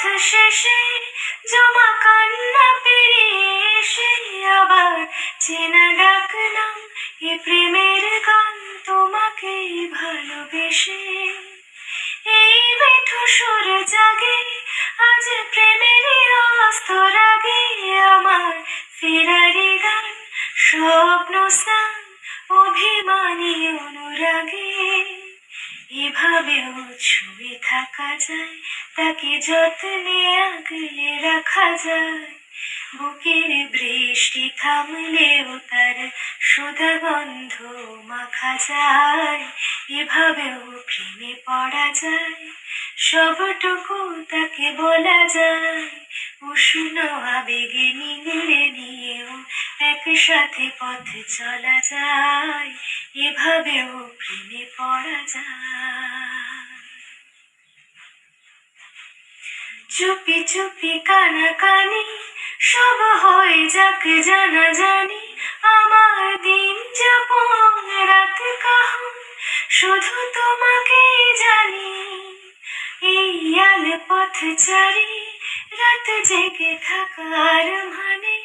পথ শেষে জমা কান্না পেরিয়ে এসে আবার চেনা ডাকলাম এ প্রেমের গান তোমাকে ভালোবেসে। এই মিঠু সুর জাগে আজ প্রেমেরই অস্ত রাগে আমার ফেরারি গান স্বপ্ন স্নান অভিমানী অনুরাগে। এভাবেও ছুঁয়ে থাকা যায়, তাকে যত্নে আগলে রাখা যায়। বুকের বৃষ্টি থামলেও তার সুধা গন্ধ মাখা যায়। এভাবেও প্রেমে পড়া যায়, সবটুকু তাকে বলা যায়। উষ্ণ আবেগে নিংড়ে নিয়েও একসাথে পথ চলা যায়। এভাবেও প্রেমে পড়া যায়। চুপি চুপি কানাকানি সব হয়ে যাক জানা জানি। আমার দিন যাপন রাত কাহন শুধু তোমাকেই জানি। এই আলো পথ চারি রাত জেগে থাকার মানে